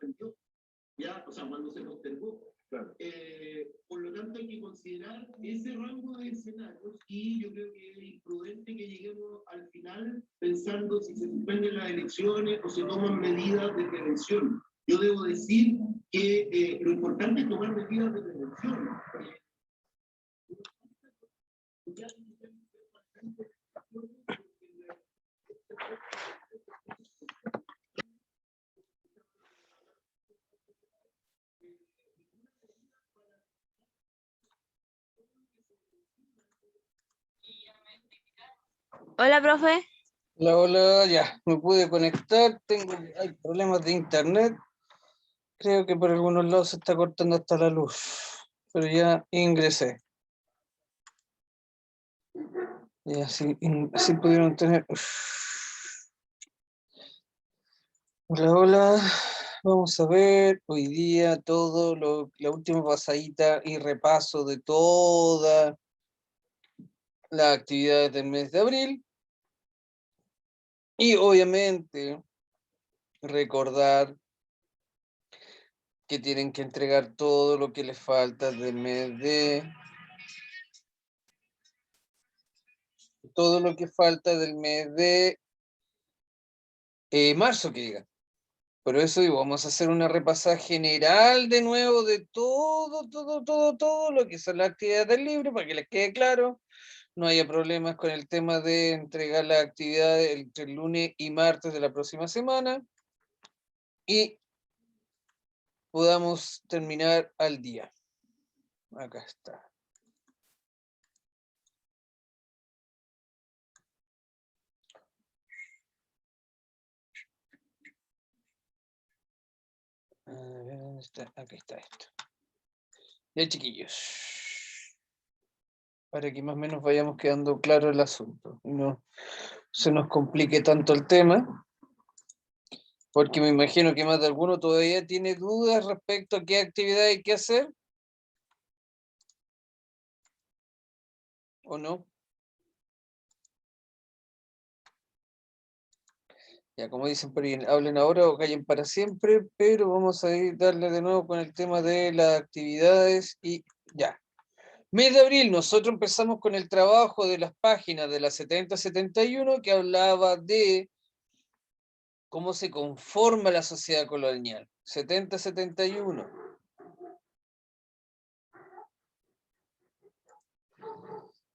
suspendió, ¿ya? O sea, cuando se postergó. Claro. Por lo tanto, hay que considerar ese rango de escenarios y yo creo que es imprudente que lleguemos al final pensando si se suspenden las elecciones o se toman medidas de prevención. Yo debo decir que lo importante es tomar medidas de prevención. Hola, profe. Hola, hola, ya, me pude conectar, hay problemas de internet, creo que por algunos lados se está cortando hasta la luz, pero ya ingresé. Y así pudieron tener... Hola, hola, vamos a ver hoy día la última pasadita y repaso de todas las actividades del mes de abril. Y obviamente recordar que tienen que entregar todo lo que les falta del mes de... Todo lo que falta del mes de marzo, que diga. Por eso digo, vamos a hacer una repasada general de nuevo de todo lo que son las actividades del libro, para que les quede claro. No haya problemas con el tema de entregar las actividades entre el lunes y martes de la próxima semana. Y podamos terminar al día. Acá está. A ver, ¿dónde está? Aquí está esto. Ya, chiquillos. Para que más o menos vayamos quedando claro el asunto. Y no se nos complique tanto el tema. Porque me imagino que más de alguno todavía tiene dudas respecto a qué actividad hay que hacer. ¿O no? Ya, como dicen por ahí, hablen ahora o callen para siempre, pero vamos a darle de nuevo con el tema de las actividades y ya. Mes de abril, nosotros empezamos con el trabajo de las páginas de la 70-71 que hablaba de cómo se conforma la sociedad colonial. 70-71.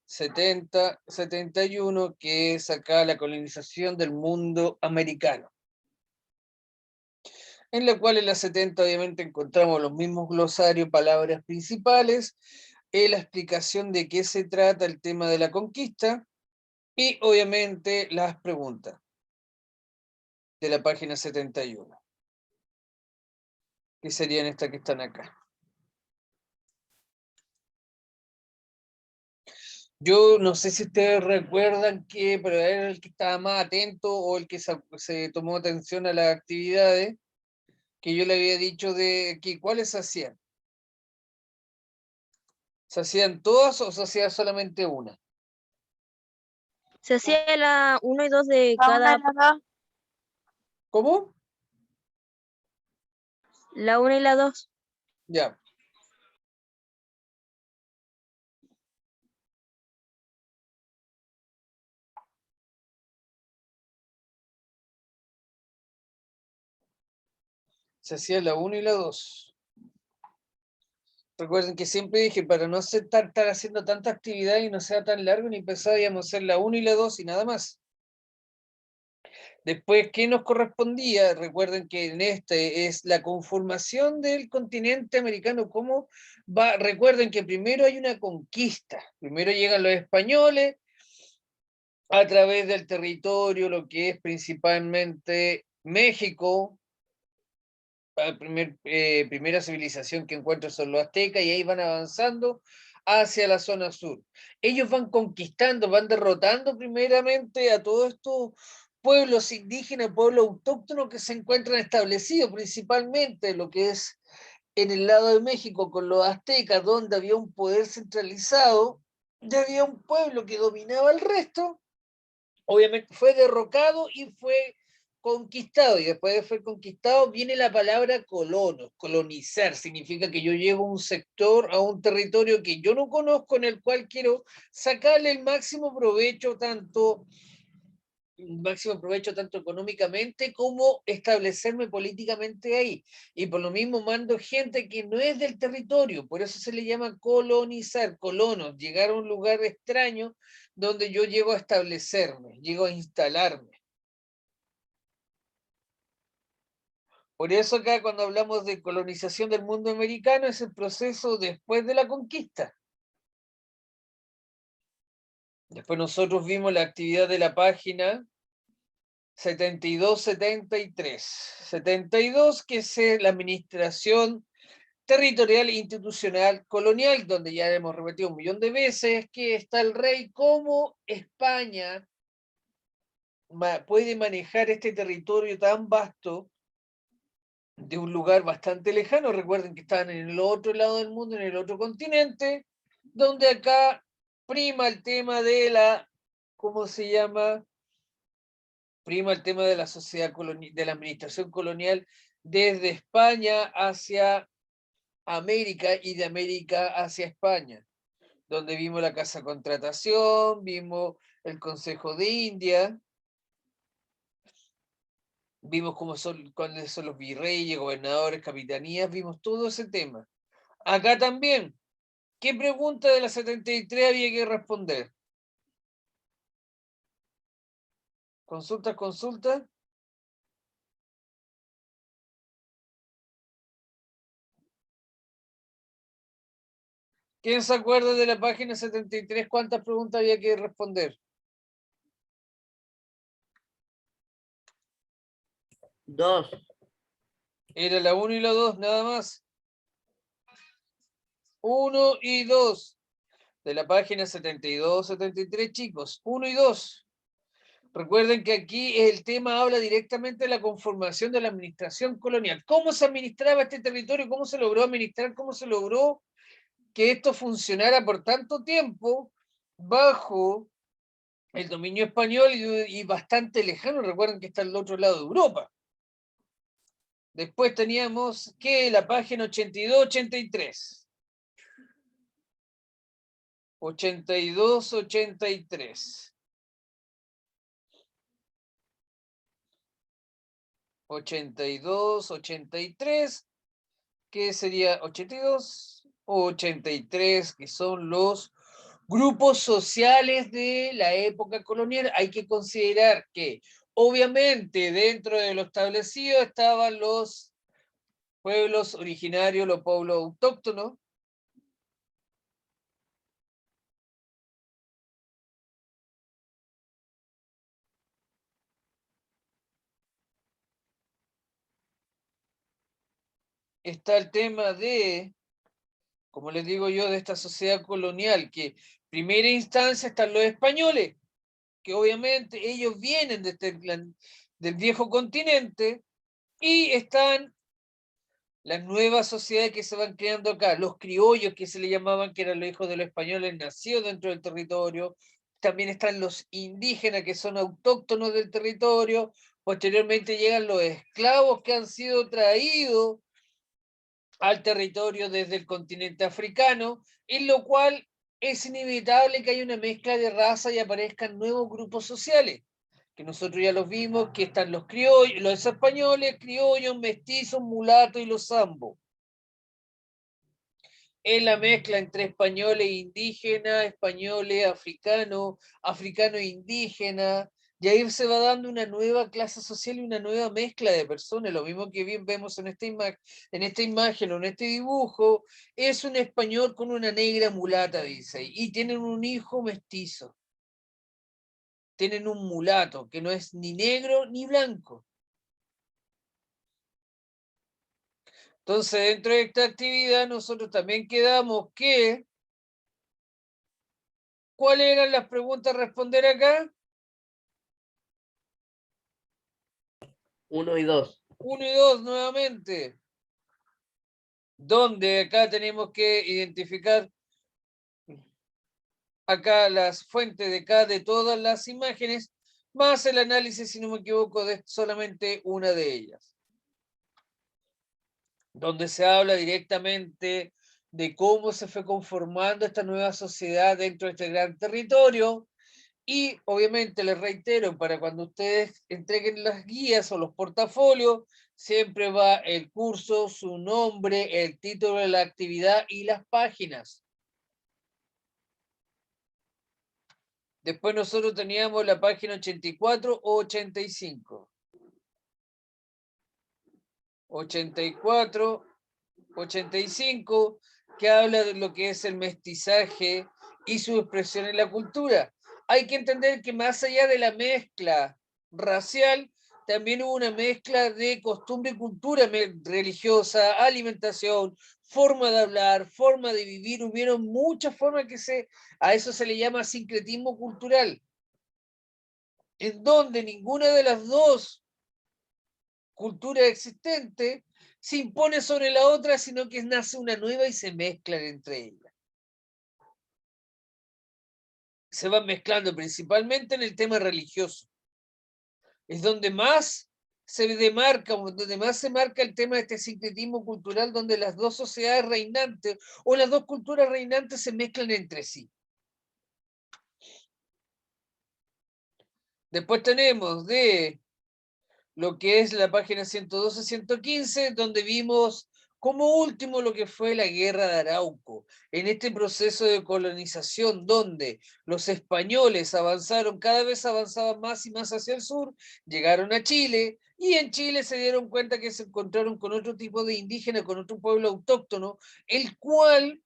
70-71, que es acá la colonización del mundo americano. En la cual en la 70 obviamente encontramos los mismos glosarios, palabras principales, la explicación de qué se trata el tema de la conquista y obviamente las preguntas de la página 71, que serían estas que están acá. Yo no sé si ustedes recuerdan que, pero era el que estaba más atento o el que se tomó atención a las actividades, que yo le había dicho de que cuáles se hacían. ¿Se hacían todas o se hacía solamente una? Se hacía la 1 y 2 de cada... ¿Cómo? La 1 y la 2. Ya. Se hacía la 1 y la 2. Recuerden que siempre dije, para no estar haciendo tanta actividad y no sea tan largo, ni pensábamos hacer la 1 y la 2 y nada más. Después, ¿qué nos correspondía? Recuerden que en este es la conformación del continente americano. ¿Cómo va? Recuerden que primero hay una conquista. Primero llegan los españoles a través del territorio, lo que es principalmente México. La primera civilización que encuentro son los aztecas y ahí van avanzando hacia la zona sur. Ellos van conquistando, van derrotando primeramente a todos estos pueblos indígenas, pueblos autóctonos que se encuentran establecidos principalmente lo que es en el lado de México con los aztecas, donde había un poder centralizado, ya había un pueblo que dominaba el resto, obviamente fue derrocado y fue conquistado, y después de ser conquistado viene la palabra colono, colonizar, significa que yo llego a un sector, a un territorio que yo no conozco, en el cual quiero sacarle el máximo provecho, tanto económicamente como establecerme políticamente ahí. Y por lo mismo mando gente que no es del territorio, por eso se le llama colonizar, colonos, llegar a un lugar extraño donde yo llego a establecerme, llego a instalarme. Por eso acá cuando hablamos de colonización del mundo americano es el proceso después de la conquista. Después nosotros vimos la actividad de la página 72-73. 72, que es la administración territorial e institucional colonial, donde ya hemos repetido 1.000.000 de veces que está el rey, como España puede manejar este territorio tan vasto de un lugar bastante lejano. Recuerden que estaban en el otro lado del mundo, en el otro continente, donde acá prima el tema de la, ¿cómo se llama? Prima el tema de la sociedad de la administración colonial desde España hacia América y de América hacia España, donde vimos la casa contratación, vimos el Consejo de India, vimos cuáles son los virreyes, gobernadores, capitanías, vimos todo ese tema. Acá también, ¿qué pregunta de la 73 había que responder? Consulta. ¿Quién se acuerda de la página 73? ¿Cuántas preguntas había que responder? 2. Era la 1 y la 2, nada más. 1 y 2 de la página 72-73, chicos. 1 y 2. Recuerden que aquí el tema habla directamente de la conformación de la administración colonial. ¿Cómo se administraba este territorio? ¿Cómo se logró administrar? ¿Cómo se logró que esto funcionara por tanto tiempo bajo el dominio español y bastante lejano? Recuerden que está al otro lado de Europa. Después teníamos que la página 82-83. 82-83. 82-83, que sería 82 o 83, que son los grupos sociales de la época colonial. Hay que considerar que, obviamente, dentro de lo establecido estaban los pueblos originarios, los pueblos autóctonos. Está el tema de, como les digo yo, de esta sociedad colonial, que en primera instancia están los españoles, que obviamente ellos vienen del viejo continente, y están las nuevas sociedades que se van creando acá, los criollos que se le llamaban, que eran los hijos de los españoles nacidos dentro del territorio. También están los indígenas, que son autóctonos del territorio. Posteriormente llegan los esclavos que han sido traídos al territorio desde el continente africano, en lo cual es inevitable que haya una mezcla de raza y aparezcan nuevos grupos sociales, que nosotros ya los vimos, que están los criollos, los españoles, criollos, mestizos, mulatos y los zambos. Es la mezcla entre españoles e indígenas, españoles, africanos, africanos e indígenas, y ahí se va dando una nueva clase social y una nueva mezcla de personas. Lo mismo que bien vemos en esta imagen o en este dibujo, es un español con una negra mulata, dice, y tienen un hijo mestizo. Tienen un mulato, que no es ni negro ni blanco. Entonces, dentro de esta actividad, nosotros también quedamos que... ¿Cuáles eran las preguntas a responder acá? 1 y 2. 1 y 2 nuevamente. Donde acá tenemos que identificar acá las fuentes de todas las imágenes, más el análisis, si no me equivoco, de solamente una de ellas, donde se habla directamente de cómo se fue conformando esta nueva sociedad dentro de este gran territorio. Y obviamente les reitero, para cuando ustedes entreguen las guías o los portafolios, siempre va el curso, su nombre, el título de la actividad y las páginas. Después nosotros teníamos la página 84 o 85. 84, 85, que habla de lo que es el mestizaje y su expresión en la cultura. Hay que entender que más allá de la mezcla racial, también hubo una mezcla de costumbre y cultura religiosa, alimentación, forma de hablar, forma de vivir. Hubieron muchas formas a eso se le llama sincretismo cultural, en donde ninguna de las dos culturas existentes se impone sobre la otra, sino que nace una nueva y se mezclan entre ellas. Se van mezclando principalmente en el tema religioso. Es donde más se demarca, donde más se marca el tema de este sincretismo cultural, donde las dos sociedades reinantes o las dos culturas reinantes se mezclan entre sí. Después tenemos de lo que es la página 112-115, donde vimos como último lo que fue la guerra de Arauco, en este proceso de colonización donde los españoles avanzaron, cada vez avanzaban más y más hacia el sur, llegaron a Chile, y en Chile se dieron cuenta que se encontraron con otro tipo de indígena, con otro pueblo autóctono, el cual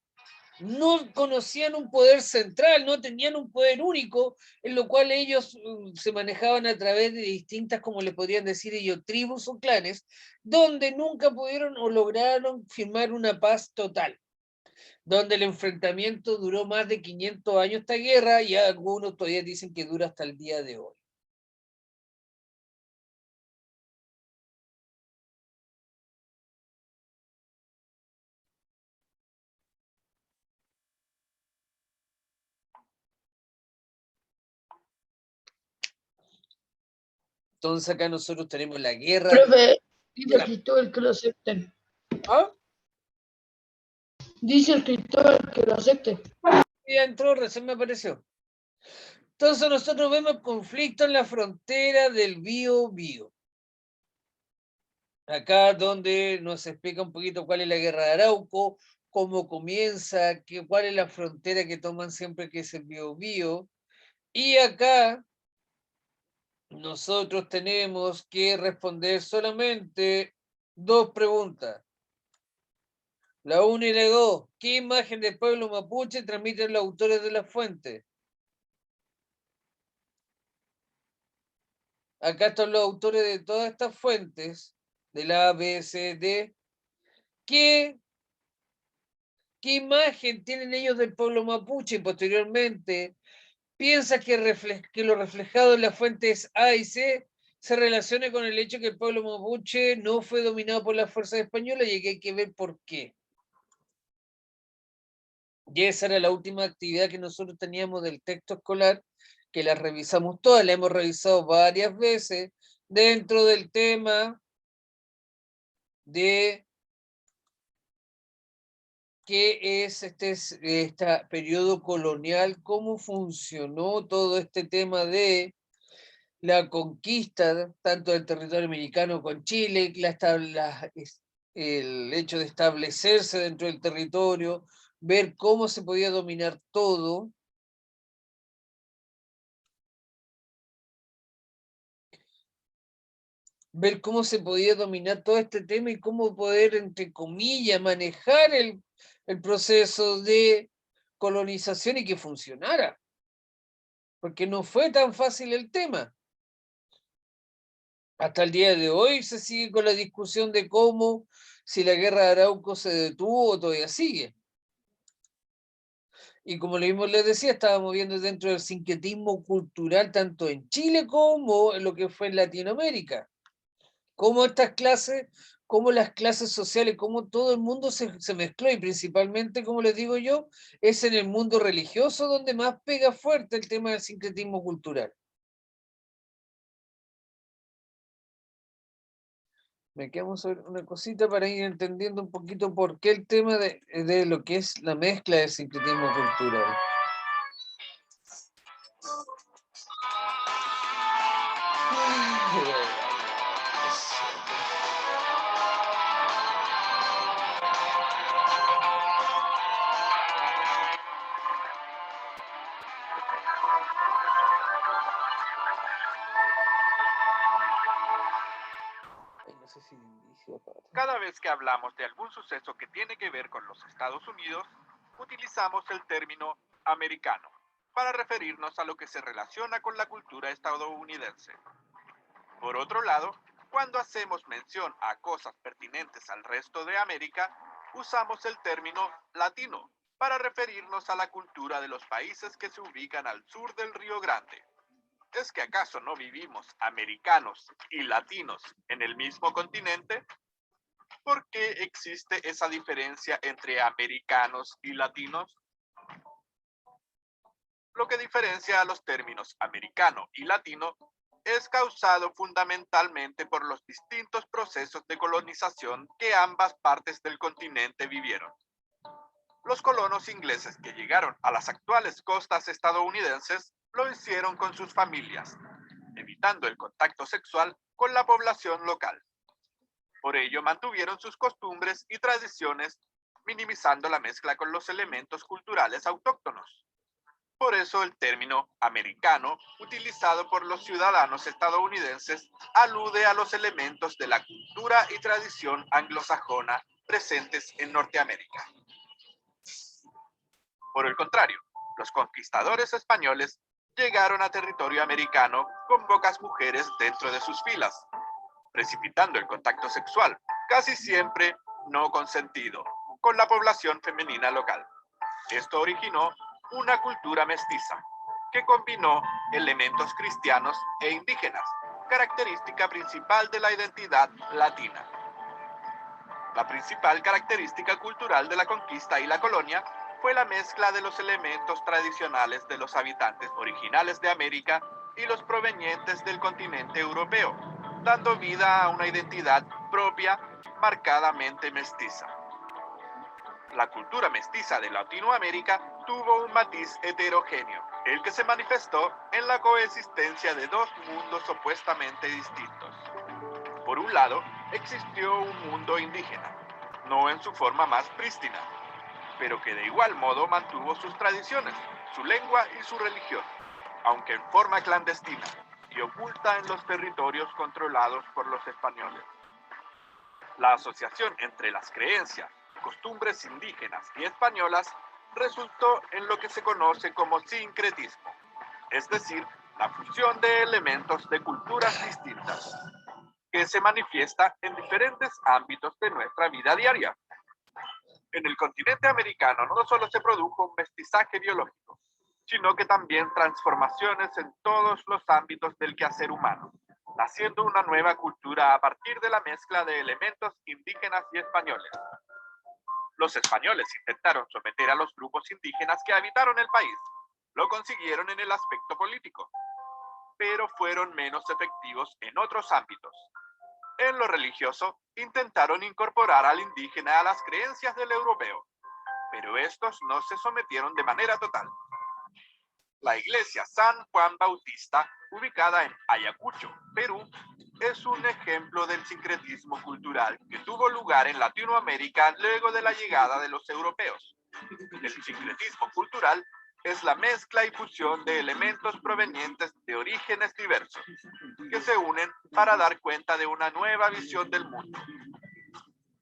no conocían un poder central, no tenían un poder único, en lo cual ellos se manejaban a través de distintas, como le podrían decir ellos, tribus o clanes, donde nunca pudieron o lograron firmar una paz total, donde el enfrentamiento duró más de 500 años esta guerra, y algunos todavía dicen que dura hasta el día de hoy. Entonces acá nosotros tenemos la guerra. Profe, dice Cristóbal que lo acepten. ¿Ah? Dice el Cristóbal que lo acepte. Ya entró, recién me apareció. Entonces nosotros vemos conflicto en la frontera del Bío-Bío. Acá donde nos explica un poquito cuál es la guerra de Arauco, cómo comienza, cuál es la frontera que toman siempre, que es el Bío-Bío. Y acá nosotros tenemos que responder solamente dos preguntas. La 1 y la 2. ¿Qué imagen del pueblo mapuche transmiten los autores de la fuente? Acá están los autores de todas estas fuentes, de la A, B, C, D. ¿Qué imagen tienen ellos del pueblo mapuche? Y posteriormente, piensa que lo reflejado en las fuentes A y C se relaciona con el hecho que el pueblo mapuche no fue dominado por las fuerzas españolas, y que hay que ver por qué. Y esa era la última actividad que nosotros teníamos del texto escolar, que la revisamos todas, la hemos revisado varias veces dentro del tema de qué es este periodo colonial, cómo funcionó todo este tema de la conquista, tanto del territorio americano con Chile, el hecho de establecerse dentro del territorio, ver cómo se podía dominar todo. Ver cómo se podía dominar todo este tema y cómo poder, entre comillas, manejar el proceso de colonización y que funcionara. Porque no fue tan fácil el tema. Hasta el día de hoy se sigue con la discusión de cómo, si la guerra de Arauco se detuvo o todavía sigue. Y como lo mismo les decía, estábamos viendo dentro del sincretismo cultural tanto en Chile como en lo que fue en Latinoamérica. Cómo estas clases, cómo las clases sociales, cómo todo el mundo se mezcló, y principalmente, como les digo yo, es en el mundo religioso donde más pega fuerte el tema del sincretismo cultural. Me quedamos sobre una cosita para ir entendiendo un poquito por qué el tema de lo que es la mezcla del sincretismo cultural. No sé si inicio acá. Cada vez que hablamos de algún suceso que tiene que ver con los Estados Unidos, utilizamos el término americano para referirnos a lo que se relaciona con la cultura estadounidense. Por otro lado, cuando hacemos mención a cosas pertinentes al resto de América, usamos el término latino para referirnos a la cultura de los países que se ubican al sur del Río Grande. ¿Es que acaso no vivimos americanos y latinos en el mismo continente? ¿Por qué existe esa diferencia entre americanos y latinos? Lo que diferencia a los términos americano y latino es causado fundamentalmente por los distintos procesos de colonización que ambas partes del continente vivieron. Los colonos ingleses que llegaron a las actuales costas estadounidenses lo hicieron con sus familias, evitando el contacto sexual con la población local. Por ello mantuvieron sus costumbres y tradiciones, minimizando la mezcla con los elementos culturales autóctonos. Por eso el término americano, utilizado por los ciudadanos estadounidenses, alude a los elementos de la cultura y tradición anglosajona presentes en Norteamérica. Por el contrario, los conquistadores españoles llegaron a territorio americano con pocas mujeres dentro de sus filas, precipitando el contacto sexual, casi siempre no consentido, con la población femenina local. Esto originó una cultura mestiza, que combinó elementos cristianos e indígenas, característica principal de la identidad latina. La principal característica cultural de la conquista y la colonia fue la mezcla de los elementos tradicionales de los habitantes originales de América y los provenientes del continente europeo, dando vida a una identidad propia marcadamente mestiza. La cultura mestiza de Latinoamérica tuvo un matiz heterogéneo, el que se manifestó en la coexistencia de dos mundos opuestamente distintos. Por un lado, existió un mundo indígena, no en su forma más prístina, pero que de igual modo mantuvo sus tradiciones, su lengua y su religión, aunque en forma clandestina y oculta en los territorios controlados por los españoles. La asociación entre las creencias, costumbres indígenas y españolas resultó en lo que se conoce como sincretismo, es decir, la fusión de elementos de culturas distintas, que se manifiesta en diferentes ámbitos de nuestra vida diaria. En el continente americano no solo se produjo un mestizaje biológico, sino que también transformaciones en todos los ámbitos del quehacer humano, naciendo una nueva cultura a partir de la mezcla de elementos indígenas y españoles. Los españoles intentaron someter a los grupos indígenas que habitaron el país. Lo consiguieron en el aspecto político, pero fueron menos efectivos en otros ámbitos. En lo religioso, intentaron incorporar al indígena a las creencias del europeo, pero estos no se sometieron de manera total. La iglesia San Juan Bautista, ubicada en Ayacucho, Perú, es un ejemplo del sincretismo cultural que tuvo lugar en Latinoamérica luego de la llegada de los europeos. El sincretismo cultural es la mezcla y fusión de elementos provenientes de orígenes diversos, que se unen para dar cuenta de una nueva visión del mundo,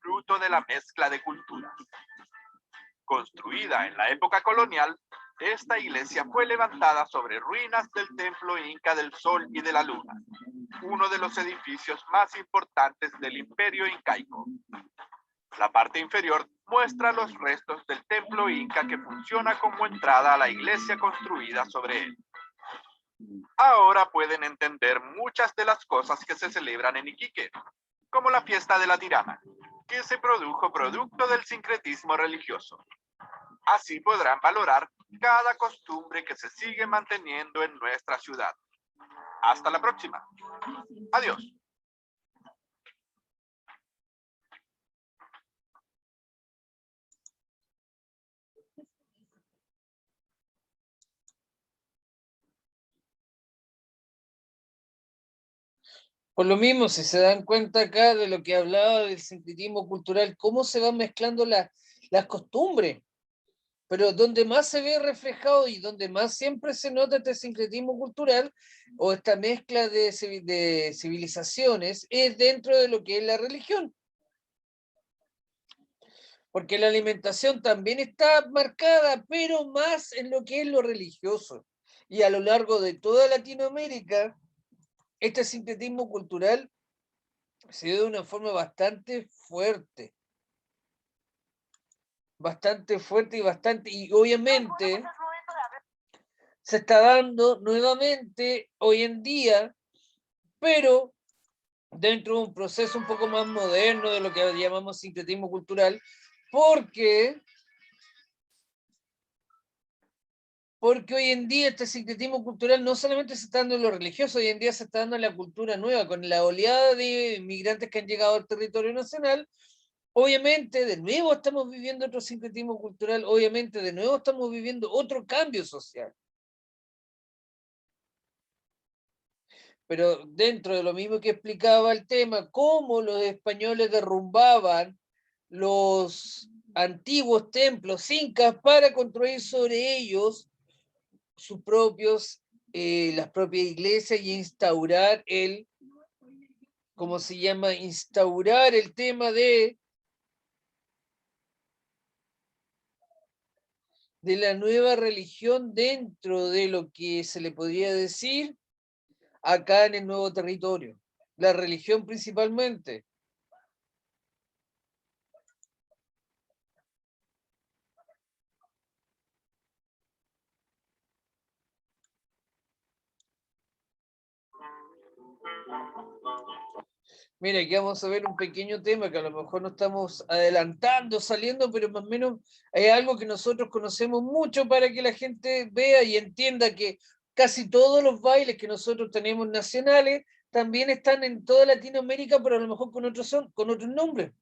fruto de la mezcla de culturas. Construida en la época colonial, esta iglesia fue levantada sobre ruinas del templo inca del Sol y de la Luna, uno de los edificios más importantes del imperio incaico. La parte inferior muestra los restos del templo inca que funciona como entrada a la iglesia construida sobre él. Ahora pueden entender muchas de las cosas que se celebran en Iquique, como la fiesta de la tirana, que se produjo producto del sincretismo religioso. Así podrán valorar cada costumbre que se sigue manteniendo en nuestra ciudad. Hasta la próxima. Adiós. Por lo mismo, si se dan cuenta acá de lo que hablaba del sincretismo cultural, cómo se van mezclando las costumbres, pero donde más se ve reflejado y donde más siempre se nota este sincretismo cultural o esta mezcla de civilizaciones es dentro de lo que es la religión. Porque la alimentación también está marcada, pero más en lo que es lo religioso. Y a lo largo de toda Latinoamérica, este sincretismo cultural se dio de una forma bastante fuerte y obviamente se está dando nuevamente hoy en día, pero dentro de un proceso un poco más moderno de lo que llamamos sincretismo cultural, porque hoy en día este sincretismo cultural no solamente se está dando en lo religioso, hoy en día se está dando en la cultura nueva, con la oleada de inmigrantes que han llegado al territorio nacional. Obviamente, de nuevo estamos viviendo otro sincretismo cultural, obviamente, de nuevo estamos viviendo otro cambio social. Pero dentro de lo mismo que explicaba el tema, cómo los españoles derrumbaban los antiguos templos incas para construir sobre ellos sus propios, las propias iglesias y instaurar ¿cómo se llama? Instaurar el tema de la nueva religión dentro de lo que se le podría decir acá en el nuevo territorio. La religión principalmente. Mira, aquí vamos a ver un pequeño tema que a lo mejor no estamos adelantando, saliendo, pero más o menos es algo que nosotros conocemos mucho para que la gente vea y entienda que casi todos los bailes que nosotros tenemos nacionales también están en toda Latinoamérica, pero a lo mejor con otros nombres.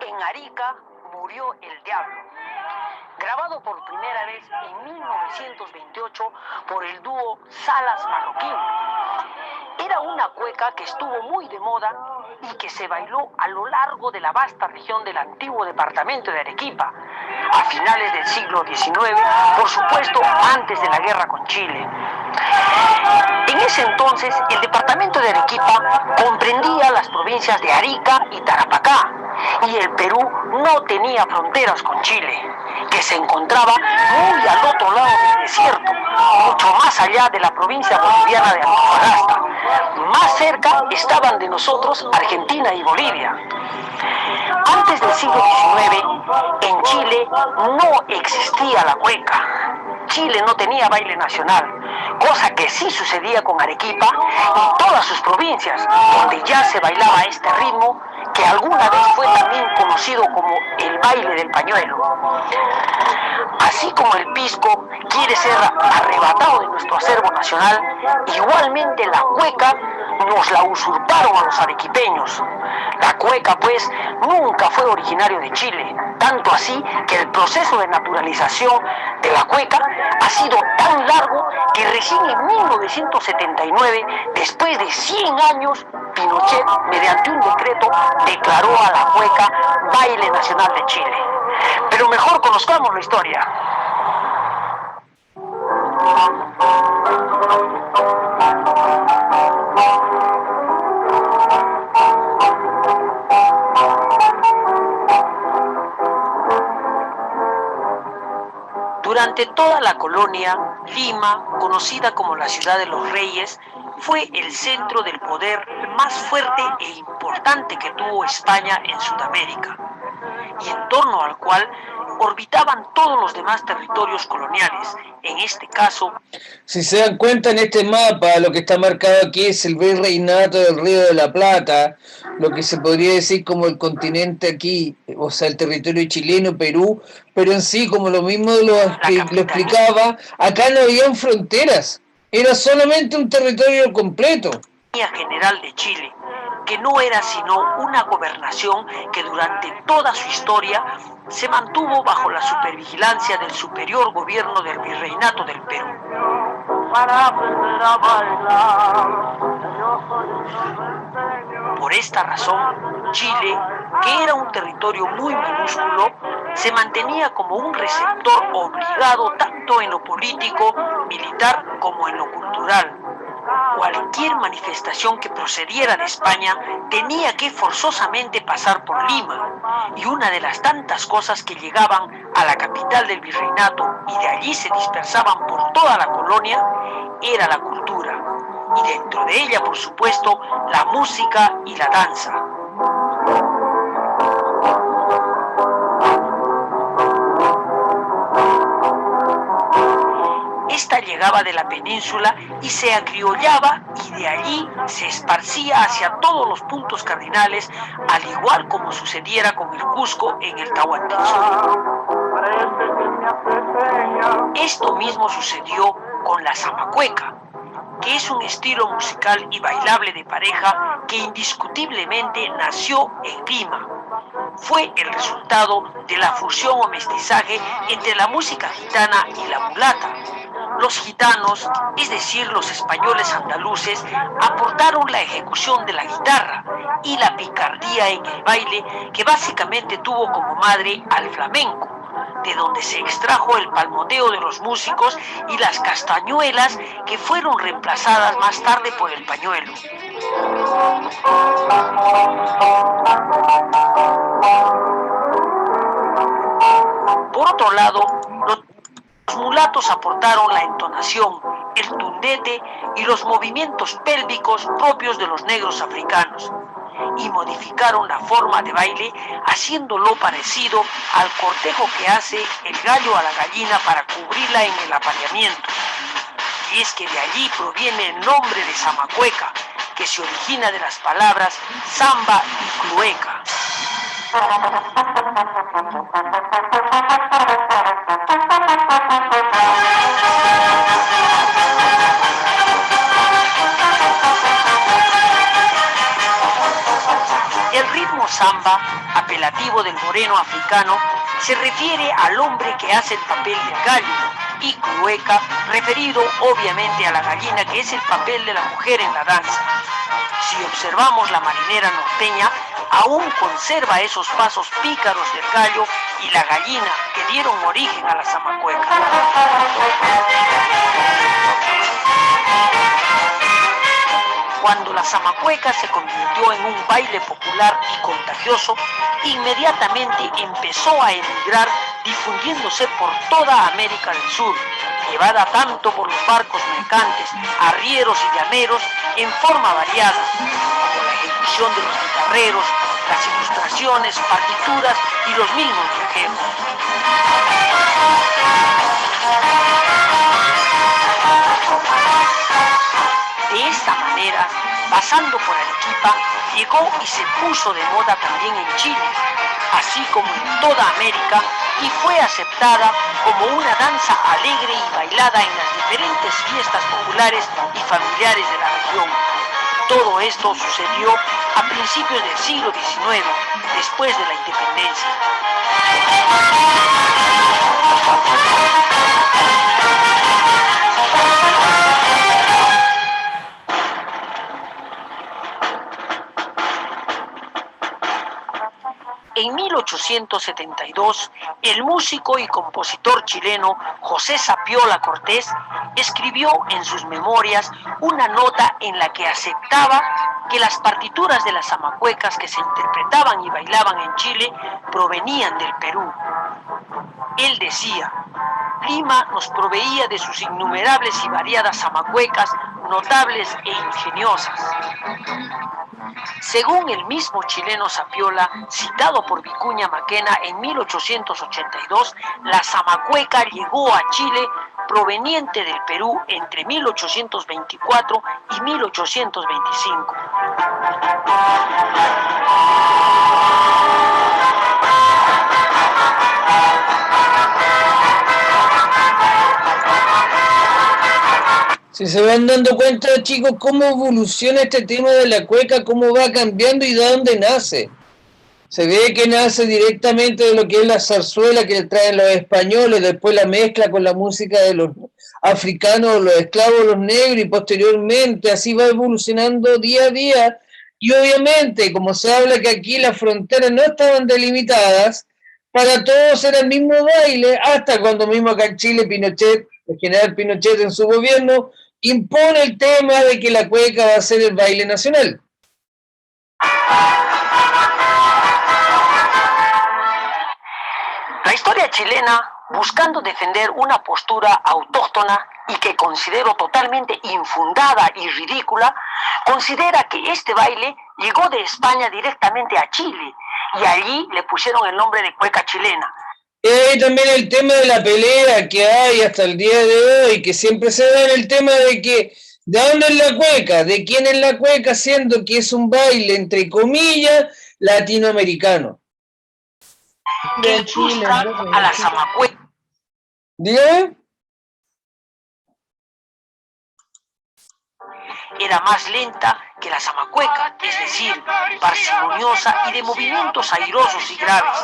En Arica murió el diablo, grabado por primera vez en 1928 por el dúo Salas Marroquín. Era una cueca que estuvo muy de moda y que se bailó a lo largo de la vasta región del antiguo departamento de Arequipa, a finales del siglo XIX, por supuesto antes de la guerra con Chile. En ese entonces, el departamento de Arequipa comprendía las provincias de Arica y Tarapacá, y el Perú no tenía fronteras con Chile, que se encontraba muy al otro lado del desierto, mucho más allá de la provincia boliviana de Antofagasta. Más cerca estaban de nosotros Argentina y Bolivia. Antes del siglo XIX, en Chile no existía la cueca. Chile no tenía baile nacional, cosa que sí sucedía con Arequipa y todas sus provincias, donde ya se bailaba este ritmo que alguna vez fue también conocido como el baile del pañuelo. Así como el pisco quiere ser arrebatado de nuestro acervo nacional, igualmente la cueca nos la usurparon a los arequipeños. La cueca, pues, nunca fue originario de Chile, tanto así que el proceso de naturalización de la cueca ha sido tan largo que recién en 1979, después de 100 años, Pinochet, mediante un decreto, declaró a la cueca baile nacional de Chile. Pero mejor conozcamos la historia. Durante toda la colonia, Lima, conocida como la ciudad de los reyes, fue el centro del poder más fuerte e importante que tuvo España en Sudamérica, y en torno al cual orbitaban todos los demás territorios coloniales. En este caso, Si se dan cuenta en este mapa, lo que está marcado aquí es el virreinato del Río de la Plata, lo que se podría decir como el continente aquí, o sea, el territorio chileno, Perú, pero en sí, como lo mismo lo explicaba, acá no habían fronteras, era solamente un territorio completo. General de Chile, que no era sino una gobernación que durante toda su historia se mantuvo bajo la supervigilancia del superior gobierno del Virreinato del Perú. Por esta razón, Chile, que era un territorio muy minúsculo, se mantenía como un receptor obligado tanto en lo político, militar como en lo cultural. Cualquier manifestación que procediera de España tenía que forzosamente pasar por Lima, y una de las tantas cosas que llegaban a la capital del virreinato y de allí se dispersaban por toda la colonia era la cultura, y dentro de ella, por supuesto, la música y la danza. Esta llegaba de la península y se acriollaba y de allí se esparcía hacia todos los puntos cardinales, al igual como sucediera con el Cusco en el Tahuantinsuyo. Esto mismo sucedió con la zamacueca, que es un estilo musical y bailable de pareja que indiscutiblemente nació en Lima. Fue el resultado de la fusión o mestizaje entre la música gitana y la mulata. Los gitanos, es decir, los españoles andaluces, aportaron la ejecución de la guitarra y la picardía en el baile, que básicamente tuvo como madre al flamenco, de donde se extrajo el palmoteo de los músicos y las castañuelas, que fueron reemplazadas más tarde por el pañuelo. Por otro lado, los mulatos aportaron la entonación, el tundete y los movimientos pélvicos propios de los negros africanos, y modificaron la forma de baile haciéndolo parecido al cortejo que hace el gallo a la gallina para cubrirla en el apareamiento. Y es que de allí proviene el nombre de zamacueca, que se origina de las palabras samba y clueca. El ritmo samba, apelativo del moreno africano, se refiere al hombre que hace el papel del gallo, y clueca, referido obviamente a la gallina, que es el papel de la mujer en la danza. Si observamos la marinera norteña, aún conserva esos pasos pícaros del gallo y la gallina que dieron origen a la zamacueca. Cuando la zamacueca se convirtió en un baile popular y contagioso, inmediatamente empezó a emigrar, difundiéndose por toda América del Sur, llevada tanto por los barcos mercantes, arrieros y llaneros, en forma variada, como la ejecución de los guitarreros, las ilustraciones, partituras y los mismos viajeros. De esta manera, pasando por Arequipa, llegó y se puso de moda también en Chile, así como en toda América, y fue aceptada como una danza alegre y bailada en las diferentes fiestas populares y familiares de la región. Todo esto sucedió a principios del siglo XIX, después de la independencia. En 1872, el músico y compositor chileno José Sapiola Cortés escribió en sus memorias una nota en la que aceptaba que las partituras de las zamacuecas que se interpretaban y bailaban en Chile provenían del Perú. Él decía: Lima nos proveía de sus innumerables y variadas zamacuecas, notables e ingeniosas. Según el mismo chileno Sapiola, citado por Vicuña Maquena en 1882, la zamacueca llegó a Chile proveniente del Perú entre 1824 y 1825. Si se van dando cuenta, chicos, cómo evoluciona este tema de la cueca, cómo va cambiando y de dónde nace. Se ve que nace directamente de lo que es la zarzuela que traen los españoles, después la mezcla con la música de los africanos, los esclavos, los negros, y posteriormente así va evolucionando día a día. Y obviamente, como se habla que aquí las fronteras no estaban delimitadas, para todos era el mismo baile, hasta cuando mismo acá en Chile Pinochet, el general Pinochet en su gobierno, impone el tema de que la cueca va a ser el baile nacional. La historia chilena, buscando defender una postura autóctona y que considero totalmente infundada y ridícula, considera que este baile llegó de España directamente a Chile y allí le pusieron el nombre de cueca chilena. Y también el tema de la pelea que hay hasta el día de hoy, que siempre se da en el tema de que, ¿de dónde es la cueca? ¿De quién es la cueca? Siendo que es un baile, entre comillas, latinoamericano. Que De Chile, ilustra profe, a la de Chile. zamacueca. ¿Dígame? Era más lenta que la zamacueca, es decir, parsimoniosa y de movimientos airosos y graves.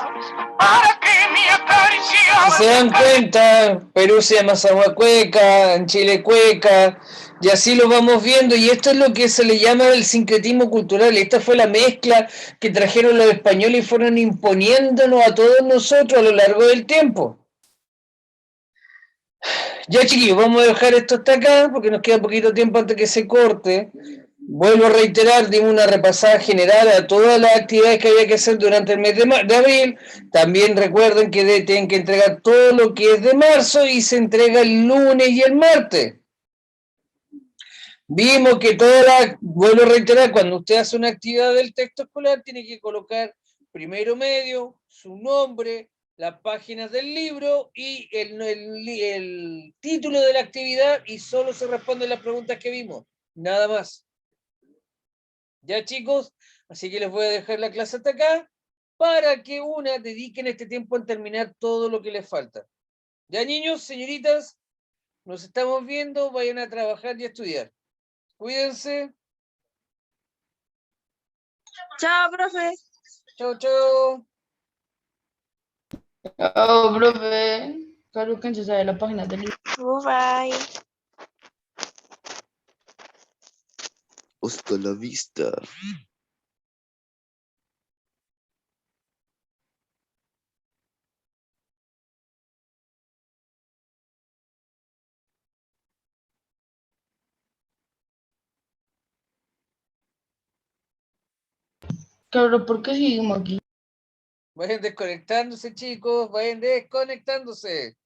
Si se dan cuenta, Perú se llama zamacueca, en Chile cueca, y así lo vamos viendo, y esto es lo que se le llama el sincretismo cultural. Esta fue la mezcla que trajeron los españoles y fueron imponiéndonos a todos nosotros a lo largo del tiempo. Ya, chiquillos, vamos a dejar esto hasta acá porque nos queda poquito tiempo antes que se corte. Vuelvo a reiterar, dimos una repasada general a todas las actividades que había que hacer durante el mes de abril. También recuerden que tienen que entregar todo lo que es de marzo y se entrega el lunes y el martes. Vimos que vuelvo a reiterar, cuando usted hace una actividad del texto escolar, tiene que colocar primero medio, su nombre, las páginas del libro y el título de la actividad, y solo se responden las preguntas que vimos, nada más. Ya, chicos, así que les voy a dejar la clase hasta acá para que dediquen este tiempo en terminar todo lo que les falta. Ya, niños, señoritas, nos estamos viendo, vayan a trabajar y a estudiar. Cuídense. Chao, profe. Chau, chau. Oh, profe. Claro que se sabe la página del libro. Bye. Hasta la vista. Claro, ¿por qué seguimos aquí? Vayan desconectándose, chicos, vayan desconectándose.